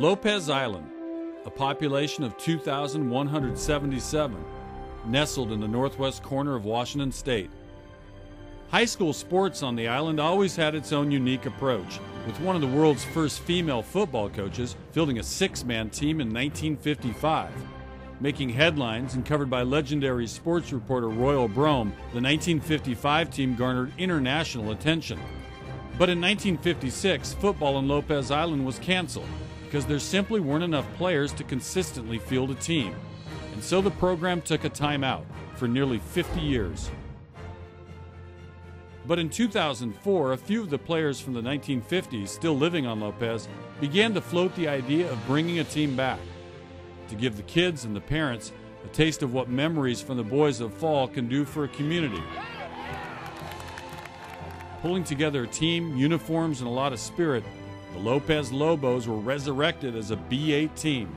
Lopez Island, a population of 2,177, nestled in the northwest corner of Washington State. High school sports on the island always had its own unique approach, with one of the world's first female football coaches fielding a six-man team in 1955. Making headlines and covered by legendary sports reporter Royal Brome, the 1955 team garnered international attention. But in 1956, football on Lopez Island was canceled because there simply weren't enough players to consistently field a team. And so the program took a timeout for nearly 50 years. But in 2004, a few of the players from the 1950s still living on Lopez began to float the idea of bringing a team back, to give the kids and the parents a taste of what memories from the Boys of Fall can do for a community. Pulling together a team, uniforms, and a lot of spirit, the Lopez Lobos were resurrected as a B8 team.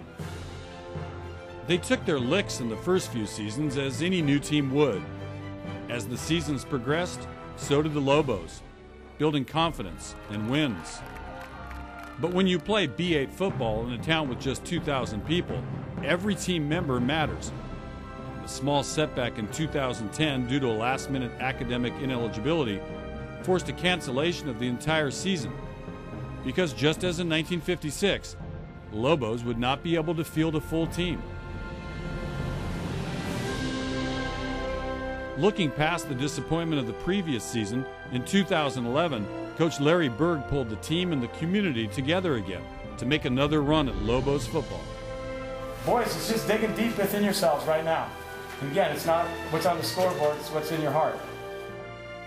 They took their licks in the first few seasons, as any new team would. As the seasons progressed, so did the Lobos, building confidence and wins. But when you play B8 football in a town with just 2,000 people, every team member matters. A small setback in 2010 due to a last-minute academic ineligibility forced a cancellation of the entire season, because just as in 1956, the Lobos would not be able to field a full team. Looking past the disappointment of the previous season, in 2011, Coach Larry Berg pulled the team and the community together again to make another run at Lobos football. Boys, it's just digging deep within yourselves right now. And again, it's not what's on the scoreboard, it's what's in your heart.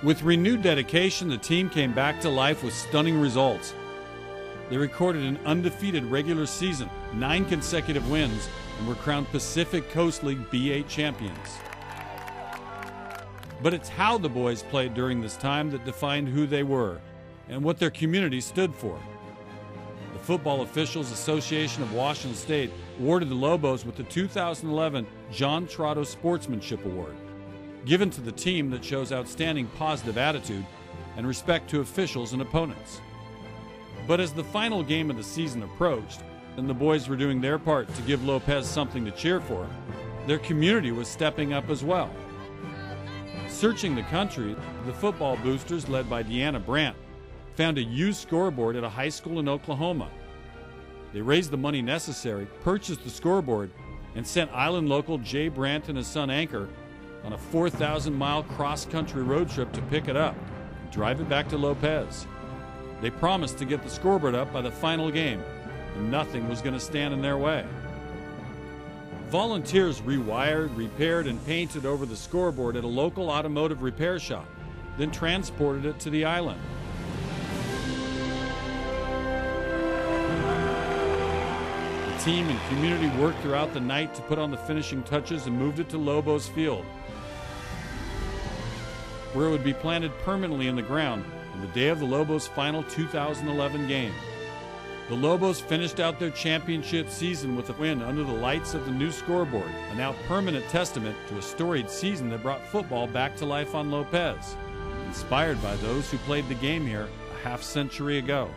With renewed dedication, the team came back to life with stunning results. They recorded an undefeated regular season, 9 consecutive wins, and were crowned Pacific Coast League B8 champions. But it's how the boys played during this time that defined who they were and what their community stood for. The Football Officials Association of Washington State awarded the Lobos with the 2011 John Trotto Sportsmanship Award, given to the team that shows outstanding positive attitude and respect to officials and opponents. But as the final game of the season approached and the boys were doing their part to give Lopez something to cheer for, their community was stepping up as well. Searching the country, the football boosters, led by Deanna Brandt, found a used scoreboard at a high school in Oklahoma. They raised the money necessary, purchased the scoreboard, and sent island local Jay Brandt and his son Anchor on a 4,000-mile cross-country road trip to pick it up and drive it back to Lopez. They promised to get the scoreboard up by the final game, and nothing was going to stand in their way. Volunteers rewired, repaired, and painted over the scoreboard at a local automotive repair shop, then transported it to the island. The team and community worked throughout the night to put on the finishing touches and moved it to Lobos Field, where it would be planted permanently in the ground on the day of the Lobos' final 2011 game. The Lobos finished out their championship season with a win under the lights of the new scoreboard, a now permanent testament to a storied season that brought football back to life on Lopez, inspired by those who played the game here a half-century ago.